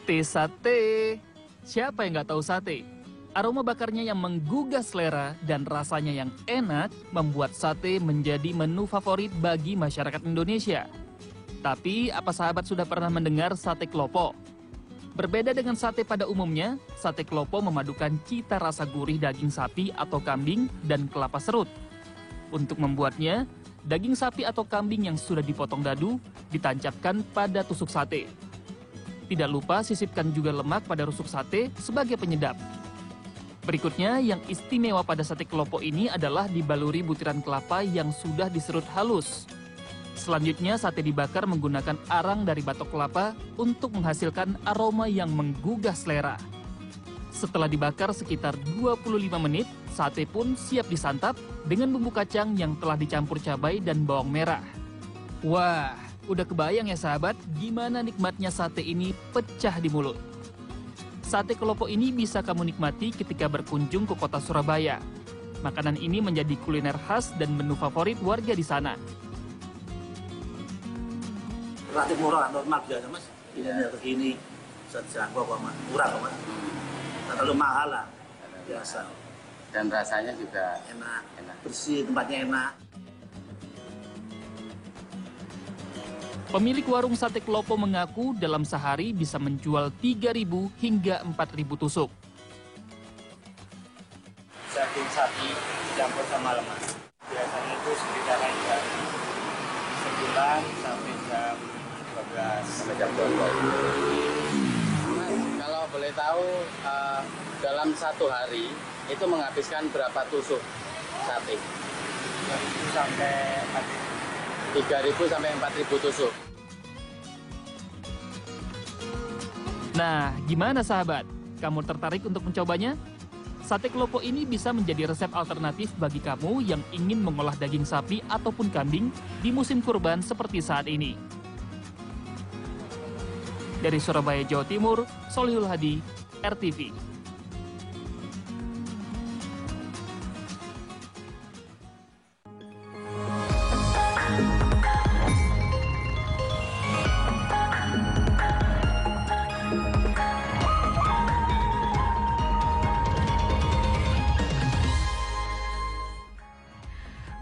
Sate sate. Siapa yang nggak tahu sate? Aroma bakarnya yang menggugah selera dan rasanya yang enak membuat sate menjadi menu favorit bagi masyarakat Indonesia. Tapi, apa sahabat sudah pernah mendengar sate klopo? Berbeda dengan sate pada umumnya, sate klopo memadukan cita rasa gurih daging sapi atau kambing dan kelapa serut. Untuk membuatnya, daging sapi atau kambing yang sudah dipotong dadu ditancapkan pada tusuk sate. Tidak lupa sisipkan juga lemak pada rusuk sate sebagai penyedap. Berikutnya, yang istimewa pada sate klopo ini adalah dibaluri butiran kelapa yang sudah diserut halus. Selanjutnya, sate dibakar menggunakan arang dari batok kelapa untuk menghasilkan aroma yang menggugah selera. Setelah dibakar sekitar 25 menit, sate pun siap disantap dengan bumbu kacang yang telah dicampur cabai dan bawang merah. Wah, udah kebayang ya sahabat, gimana nikmatnya sate ini pecah di mulut. Sate klopo ini bisa kamu nikmati ketika berkunjung ke kota Surabaya. Makanan ini menjadi kuliner khas dan menu favorit warga di sana. Relatif murah, normal biasa mas. Ini begini, sejangkau kok mas. Murah kok mas. Nggak terlalu mahal lah, biasa. Dan rasanya juga enak, bersih, tempatnya enak. Pemilik warung sate klopo mengaku dalam sehari bisa menjual 3.000 hingga 4.000 tusuk. Daging sapi dicampur sama lemak. Biasanya itu sekitaran jam 9 sampai jam 12. sampai jam 12. Kalau boleh tahu, dalam satu hari itu menghabiskan berapa tusuk sate? 3.000 sampai 3.000 sampai 4.000 tusuk. Nah, gimana sahabat? Kamu tertarik untuk mencobanya? Sate klopo ini bisa menjadi resep alternatif bagi kamu yang ingin mengolah daging sapi ataupun kambing di musim kurban seperti saat ini. Dari Surabaya, Jawa Timur, Solihul Hadi, RTV.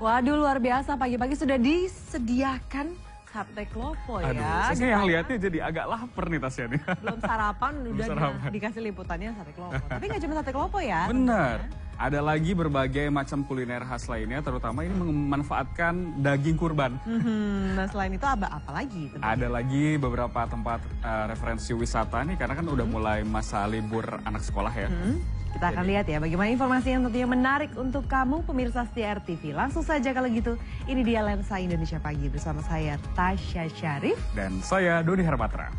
Waduh, luar biasa, pagi-pagi sudah disediakan sate klopo ya. Aduh, saya yang lihatnya jadi agak lapar nih Tasya nih. Belum sarapan, udah sarapan. dikasih liputannya sate klopo. Tapi nggak cuma sate klopo ya. Benar. Ada lagi berbagai macam kuliner khas lainnya, terutama ini memanfaatkan daging kurban. Nah, selain itu apa lagi? Ada lagi beberapa tempat referensi wisata nih, karena kan udah mulai masa libur anak sekolah ya. Kita akan lihat ya bagaimana informasi yang tentunya menarik untuk kamu pemirsa setia RTV. Langsung saja kalau gitu, ini dia Lensa Indonesia Pagi bersama saya Tasya Syarif. Dan saya Doni Hermatra.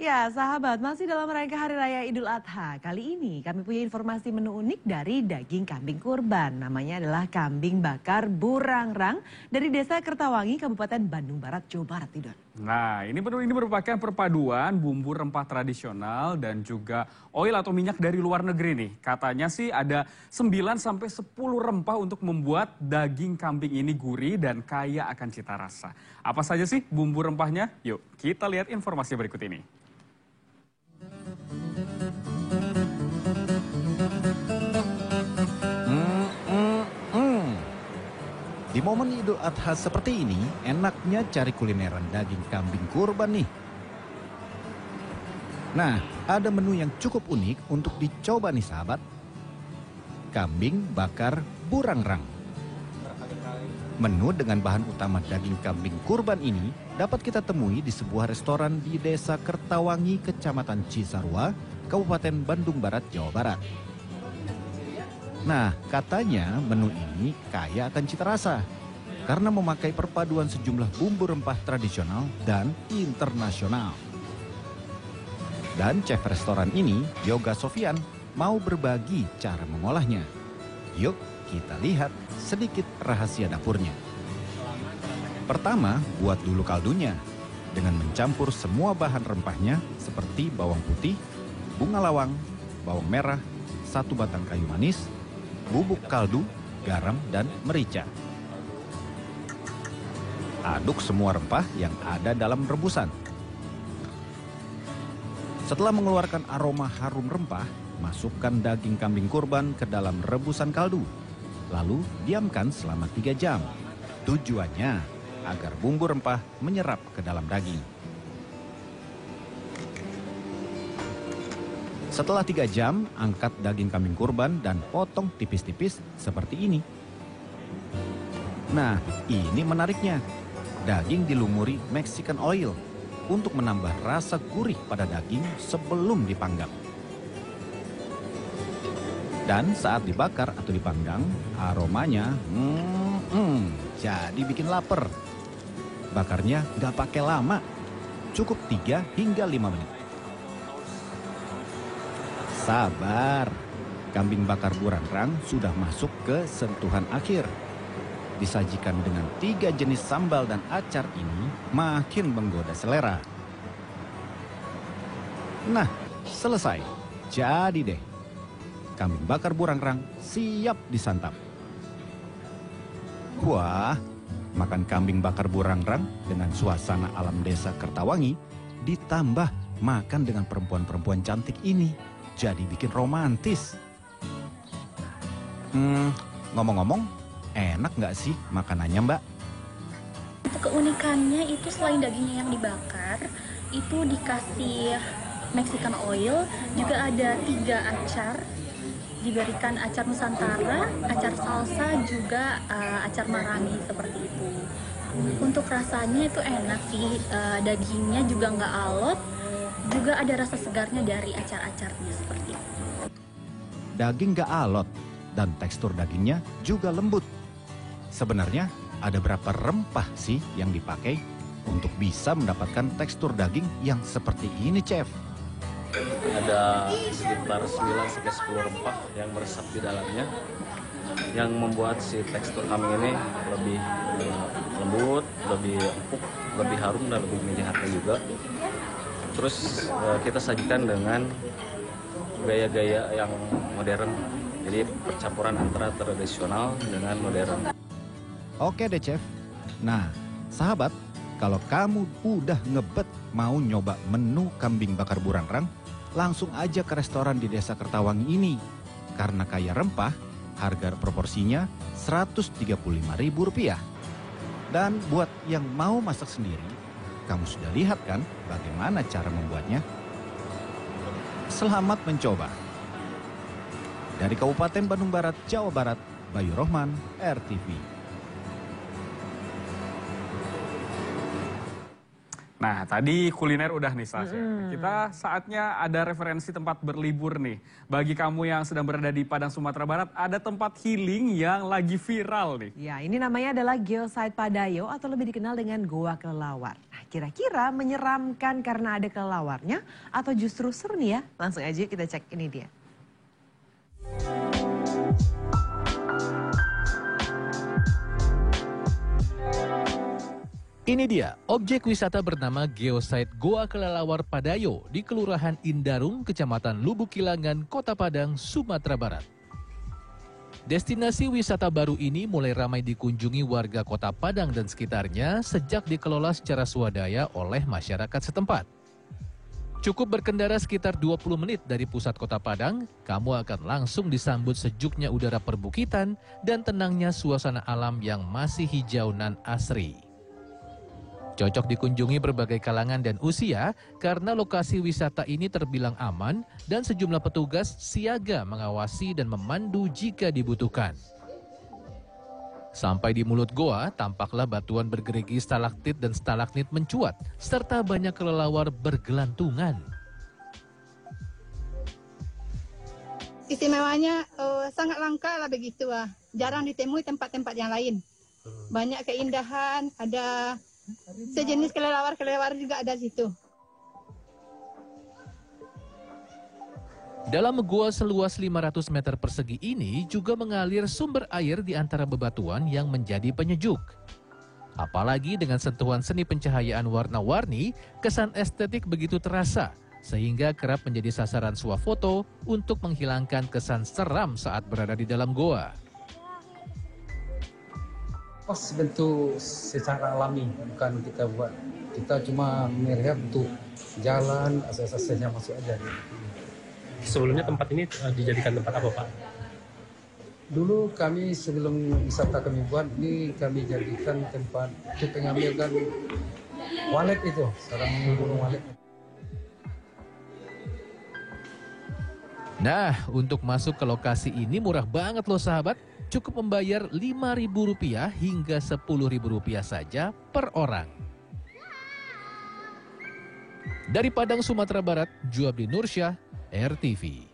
Ya sahabat, masih dalam rangka Hari Raya Idul Adha. Kali ini kami punya informasi menu unik dari daging kambing kurban. Namanya adalah kambing bakar burangrang dari Desa Kertawangi, Kabupaten Bandung Barat, Jawa Barat. Nah, ini merupakan perpaduan bumbu rempah tradisional dan juga oil atau minyak dari luar negeri nih. Katanya sih ada 9 sampai 10 rempah untuk membuat daging kambing ini gurih dan kaya akan cita rasa. Apa saja sih bumbu rempahnya? Yuk, kita lihat informasi berikut ini. Di momen Idul Adha seperti ini, enaknya cari kulineran daging kambing kurban nih. Nah, ada menu yang cukup unik untuk dicoba nih sahabat. Kambing bakar burangrang. Menu dengan bahan utama daging kambing kurban ini dapat kita temui di sebuah restoran di Desa Kertawangi, Kecamatan Cisarua, Kabupaten Bandung Barat, Jawa Barat. Nah, katanya menu ini kaya akan cita rasa karena memakai perpaduan sejumlah bumbu rempah tradisional dan internasional. Dan chef restoran ini, Yoga Sofian, mau berbagi cara mengolahnya. Yuk, kita lihat sedikit rahasia dapurnya. Pertama, buat dulu kaldunya dengan mencampur semua bahan rempahnya seperti bawang putih, bunga lawang, bawang merah, 1 batang kayu manis, bubuk kaldu, garam, dan merica. Aduk semua rempah yang ada dalam rebusan. Setelah mengeluarkan aroma harum rempah, masukkan daging kambing kurban ke dalam rebusan kaldu. Lalu diamkan selama 3 jam. Tujuannya agar bumbu rempah menyerap ke dalam daging. Setelah 3 jam, angkat daging kambing kurban dan potong tipis-tipis seperti ini. Nah, ini menariknya. Daging dilumuri Mexican oil untuk menambah rasa gurih pada daging sebelum dipanggang. Dan saat dibakar atau dipanggang, aromanya jadi bikin lapar. Bakarnya nggak pakai lama, cukup 3 hingga 5 menit. Sabar, kambing bakar burangrang sudah masuk ke sentuhan akhir. Disajikan dengan 3 jenis sambal dan acar ini makin menggoda selera. Nah, selesai. Jadi deh, kambing bakar burangrang siap disantap. Wah, makan kambing bakar burangrang dengan suasana alam desa Kertawangi ditambah makan dengan perempuan-perempuan cantik ini. Jadi bikin romantis. Ngomong-ngomong, enak nggak sih makanannya, Mbak? Untuk keunikannya itu selain dagingnya yang dibakar, itu dikasih Mexican oil, juga ada 3 acar, diberikan acar Nusantara, acar salsa, juga acar marangi seperti itu. Untuk rasanya itu enak sih, dagingnya juga nggak alot, juga ada rasa segarnya dari acar-acarnya seperti itu. Daging nggak alot dan tekstur dagingnya juga lembut. Sebenarnya ada berapa rempah sih yang dipakai untuk bisa mendapatkan tekstur daging yang seperti ini, Chef? Ada sekitar 9-10 rempah yang meresap di dalamnya, yang membuat si tekstur kambing ini lebih lembut, lebih empuk, lebih harum dan lebih menyehatkan juga. Terus kita sajikan dengan gaya-gaya yang modern, jadi percampuran antara tradisional dengan modern. Oke deh, Chef. Nah, sahabat, kalau kamu udah ngebet mau nyoba menu kambing bakar burangrang, langsung aja ke restoran di Desa Kertawangi ini. Karena kaya rempah, harga proporsinya Rp135.000. Dan buat yang mau masak sendiri, kamu sudah lihat kan bagaimana cara membuatnya? Selamat mencoba. Dari Kabupaten Bandung Barat, Jawa Barat, Bayu Rohman, RTV. Nah, tadi kuliner udah nih, Sasha. Kita saatnya ada referensi tempat berlibur nih. Bagi kamu yang sedang berada di Padang, Sumatera Barat, ada tempat healing yang lagi viral nih. Ya, ini namanya adalah Geosite Padayo atau lebih dikenal dengan Goa Kelelawar. Nah, kira-kira menyeramkan karena ada kelelawarnya atau justru seru nih ya? Langsung aja kita cek, ini dia. Ini dia, objek wisata bernama Geosite Goa Kelelawar Padayo di Kelurahan Indarung, Kecamatan Lubuk Kilangan, Kota Padang, Sumatera Barat. Destinasi wisata baru ini mulai ramai dikunjungi warga Kota Padang dan sekitarnya sejak dikelola secara swadaya oleh masyarakat setempat. Cukup berkendara sekitar 20 menit dari pusat Kota Padang, kamu akan langsung disambut sejuknya udara perbukitan dan tenangnya suasana alam yang masih hijau nan asri. Cocok dikunjungi berbagai kalangan dan usia karena lokasi wisata ini terbilang aman dan sejumlah petugas siaga mengawasi dan memandu jika dibutuhkan. Sampai di mulut goa, tampaklah batuan bergerigi stalaktit dan stalagmit mencuat, serta banyak kelelawar bergelantungan. Istimewanya sangat langka lah begitu. Jarang ditemui tempat-tempat yang lain. Banyak keindahan, ada sejenis kelelawar juga ada di situ. Dalam gua seluas 500 meter persegi ini juga mengalir sumber air di antara bebatuan yang menjadi penyejuk. Apalagi dengan sentuhan seni pencahayaan warna-warni, kesan estetik begitu terasa, sehingga kerap menjadi sasaran swafoto untuk menghilangkan kesan seram saat berada di dalam goa. Pas bentuk secara alami, bukan kita buat. Kita cuma merehab untuk jalan, asas-asasnya masuk aja. Sebelumnya tempat ini dijadikan tempat apa, Pak? Dulu kami sebelum wisata kami buat, ini kami jadikan tempat untuk mengambilkan walet itu, sarang burung walet. Nah, untuk masuk ke lokasi ini murah banget loh sahabat. Cukup membayar Rp5.000 hingga Rp10.000 saja per orang. Dari Padang, Sumatera Barat, Juabdi Nursyah, RTV.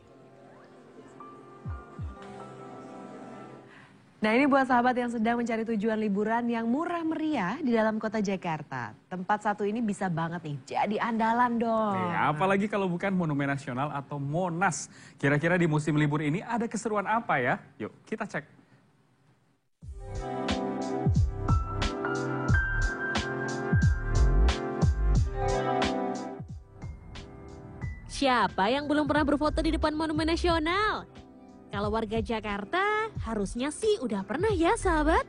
Nah, ini buat sahabat yang sedang mencari tujuan liburan yang murah meriah di dalam kota Jakarta. Tempat satu ini bisa banget nih jadi andalan dong. Apalagi kalau bukan Monumen Nasional atau Monas. Kira-kira di musim libur ini ada keseruan apa ya? Yuk kita cek. Siapa yang belum pernah berfoto di depan Monumen Nasional? Kalau warga Jakarta, harusnya sih udah pernah ya sahabat.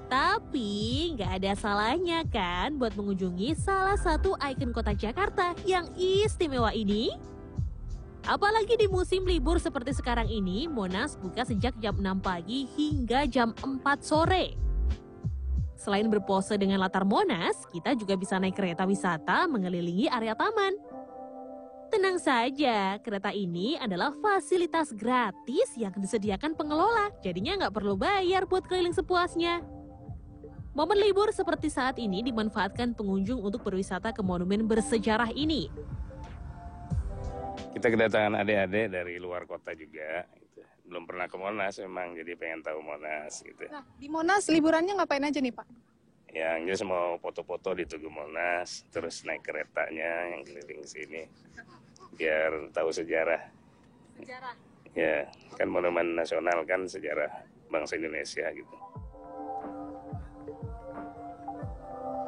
Tapi nggak ada salahnya kan buat mengunjungi salah satu ikon kota Jakarta yang istimewa ini. Apalagi di musim libur seperti sekarang ini, Monas buka sejak jam 6 pagi hingga jam 4 sore. Selain berpose dengan latar Monas, kita juga bisa naik kereta wisata mengelilingi area taman. Tenang saja, kereta ini adalah fasilitas gratis yang disediakan pengelola, jadinya nggak perlu bayar buat keliling sepuasnya. Momen libur seperti saat ini dimanfaatkan pengunjung untuk berwisata ke monumen bersejarah ini. Kita kedatangan adik-adik dari luar kota juga, gitu. Belum pernah ke Monas memang, jadi pengen tahu Monas gitu. Nah, di Monas liburannya ngapain aja nih Pak? Yang jelas mau foto-foto di Tugu Monas, terus naik keretanya yang keliling sini, biar tahu sejarah. Sejarah? Ya, kan Monumen Nasional kan sejarah bangsa Indonesia gitu.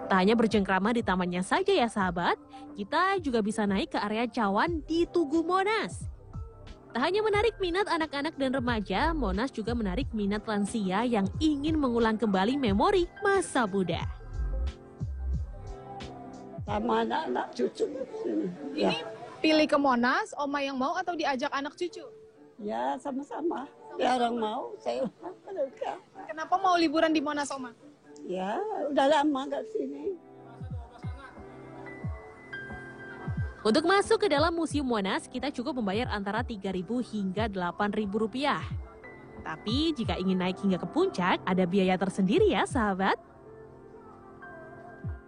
Tak hanya bercengkrama di tamannya saja ya sahabat, kita juga bisa naik ke area cawan di Tugu Monas. Tak hanya menarik minat anak-anak dan remaja, Monas juga menarik minat lansia yang ingin mengulang kembali memori masa muda. Sama anak-anak cucu. Ini pilih ke Monas, Oma yang mau atau diajak anak cucu? Ya sama-sama. Ya orang mau, saya juga. Kenapa mau liburan di Monas, Oma? Ya udah lama nggak sini. Untuk masuk ke dalam Museum Monas, kita cukup membayar antara Rp3.000 hingga Rp8.000. Tapi jika ingin naik hingga ke puncak, ada biaya tersendiri ya sahabat.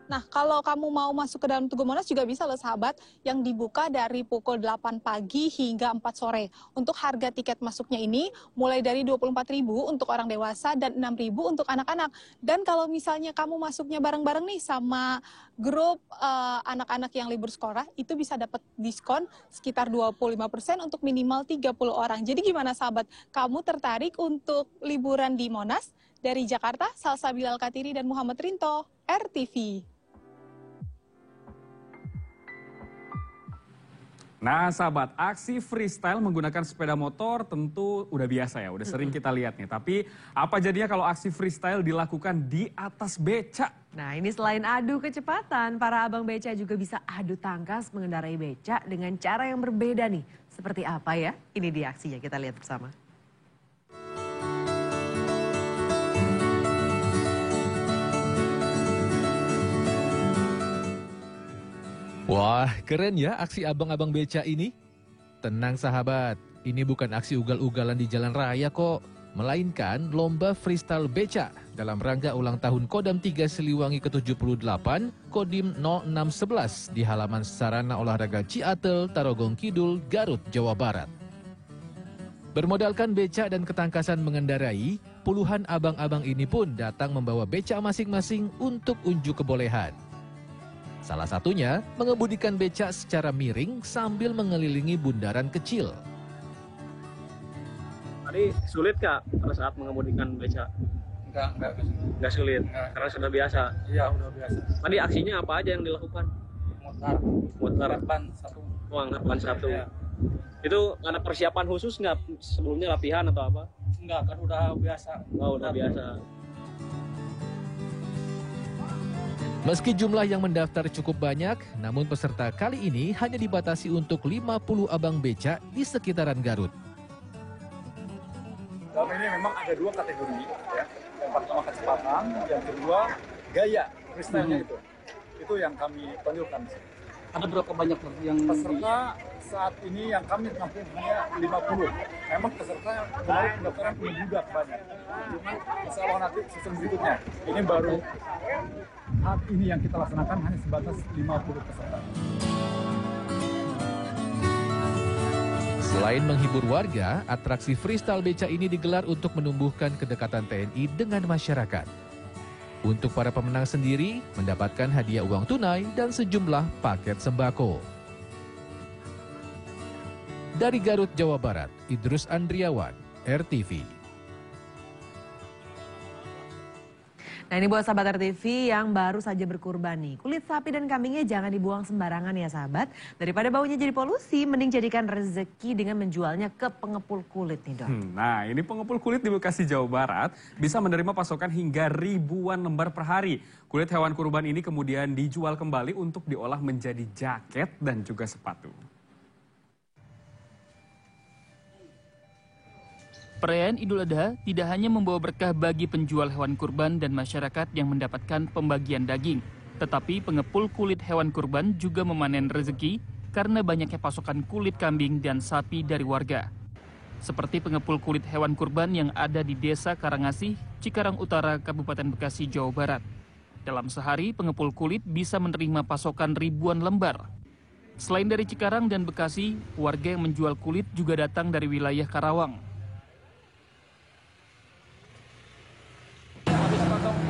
Nah, kalau kamu mau masuk ke dalam Tugu Monas juga bisa loh sahabat, yang dibuka dari pukul 8 pagi hingga 4 sore. Untuk harga tiket masuknya ini mulai dari Rp24.000 untuk orang dewasa dan Rp6.000 untuk anak-anak. Dan kalau misalnya kamu masuknya bareng-bareng nih sama grup anak-anak yang libur sekolah, itu bisa dapat diskon sekitar 25% untuk minimal 30 orang. Jadi gimana sahabat, kamu tertarik untuk liburan di Monas? Dari Jakarta, Salsabila Al-Katiri dan Muhammad Rinto, RTV. Nah sahabat, aksi freestyle menggunakan sepeda motor tentu udah biasa ya, udah sering kita lihat nih. Tapi apa jadinya kalau aksi freestyle dilakukan di atas becak? Nah ini selain adu kecepatan, para abang beca juga bisa adu tangkas mengendarai becak dengan cara yang berbeda nih. Seperti apa ya? Ini dia aksinya, kita lihat bersama. Wah, keren ya aksi abang-abang beca ini. Tenang sahabat, ini bukan aksi ugal-ugalan di jalan raya kok. Melainkan lomba freestyle beca dalam rangka ulang tahun Kodam 3 Siliwangi ke-78, Kodim 0611 di halaman Sarana Olahraga Ciatel, Tarogong Kidul, Garut, Jawa Barat. Bermodalkan beca dan ketangkasan mengendarai, puluhan abang-abang ini pun datang membawa beca masing-masing untuk unjuk kebolehan. Salah satunya mengemudikan becak secara miring sambil mengelilingi bundaran kecil. Tadi sulit Kak pada saat mengemudikan becak? Enggak sulit, karena sudah biasa? Iya, udah biasa. Tadi aksinya apa aja yang dilakukan? Mutar ban satu. Angkat ban satu. Ya. Itu ada persiapan khusus nggak sebelumnya, latihan atau apa? Enggak, kan udah biasa. Oh, udah biasa. Meski jumlah yang mendaftar cukup banyak, namun peserta kali ini hanya dibatasi untuk 50 abang becak di sekitaran Garut. Dalam ini memang ada 2 kategori, ya. Yang pertama kecepatan, yang kedua gaya, freestyle-nya itu. Itu yang kami tonjolkan. Ada berapa banyak yang peserta saat ini yang kami tampung hanya 50. Memang peserta kemarin pendaftaran juga banyak. Cuma insya Allah nanti season berikutnya. Ini baru saat ini yang kita laksanakan hanya sebatas 50 peserta. Selain menghibur warga, atraksi freestyle beca ini digelar untuk menumbuhkan kedekatan TNI dengan masyarakat. Untuk para pemenang sendiri, mendapatkan hadiah uang tunai dan sejumlah paket sembako. Dari Garut, Jawa Barat, Idrus Andriawan, RTV. Nah ini buat sahabat RTV yang baru saja berkurban nih. Kulit sapi dan kambingnya jangan dibuang sembarangan ya sahabat. Daripada baunya jadi polusi, mending jadikan rezeki dengan menjualnya ke pengepul kulit nih Dok. Nah ini pengepul kulit di Bekasi, Jawa Barat bisa menerima pasokan hingga ribuan lembar per hari. Kulit hewan kurban ini kemudian dijual kembali untuk diolah menjadi jaket dan juga sepatu. Perayaan Idul Adha tidak hanya membawa berkah bagi penjual hewan kurban dan masyarakat yang mendapatkan pembagian daging, tetapi pengepul kulit hewan kurban juga memanen rezeki karena banyaknya pasokan kulit kambing dan sapi dari warga. Seperti pengepul kulit hewan kurban yang ada di Desa Karangasih, Cikarang Utara, Kabupaten Bekasi, Jawa Barat. Dalam sehari, pengepul kulit bisa menerima pasokan ribuan lembar. Selain dari Cikarang dan Bekasi, warga yang menjual kulit juga datang dari wilayah Karawang.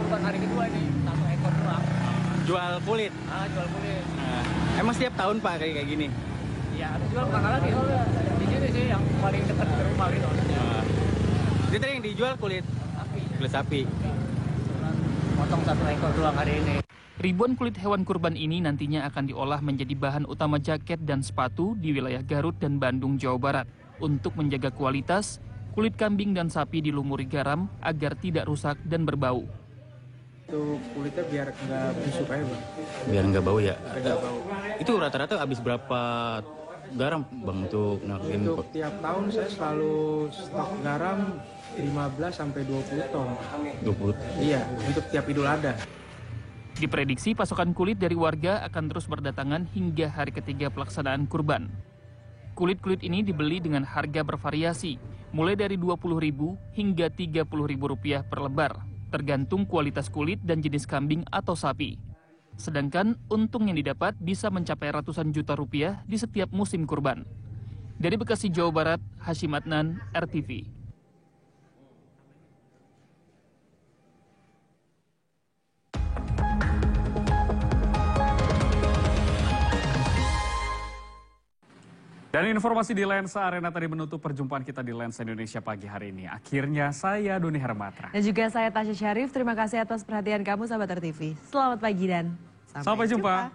kurban hari kedua ini 1 ekor doang. Jual kulit? Jual kulit. Emang setiap tahun Pak kayak gini? Iya, ada jual mana lagi. Di sini sih yang paling dekat ke rumah gitu. Jadi yang dijual kulit sapi. Kulit sapi. Potong 1 ekor doang hari ini. Ribuan kulit hewan kurban ini nantinya akan diolah menjadi bahan utama jaket dan sepatu di wilayah Garut dan Bandung, Jawa Barat. Untuk menjaga kualitas, kulit kambing dan sapi dilumuri garam agar tidak rusak dan berbau. Itu kulitnya biar nggak busuk aja Bang. Biar nggak bau ya? Nggak bau. Itu rata-rata habis berapa garam Bang untuk nakin? Untuk tiap tahun saya selalu stok garam 15 sampai 20 ton. 20? Iya, untuk tiap Idul Adha. Diprediksi pasokan kulit dari warga akan terus berdatangan hingga hari ketiga pelaksanaan kurban. Kulit-kulit ini dibeli dengan harga bervariasi, mulai dari Rp20.000 hingga Rp30.000 per lembar, tergantung kualitas kulit dan jenis kambing atau sapi. Sedangkan untung yang didapat bisa mencapai ratusan juta rupiah di setiap musim kurban. Dari Bekasi, Jawa Barat, Hashim Adnan, RTV. Dan informasi di Lensa Arena tadi menutup perjumpaan kita di Lensa Indonesia pagi hari ini. Akhirnya saya Doni Hermatra. Dan juga saya Tasya Syarif. Terima kasih atas perhatian kamu sahabat RTV. Selamat pagi dan sampai jumpa.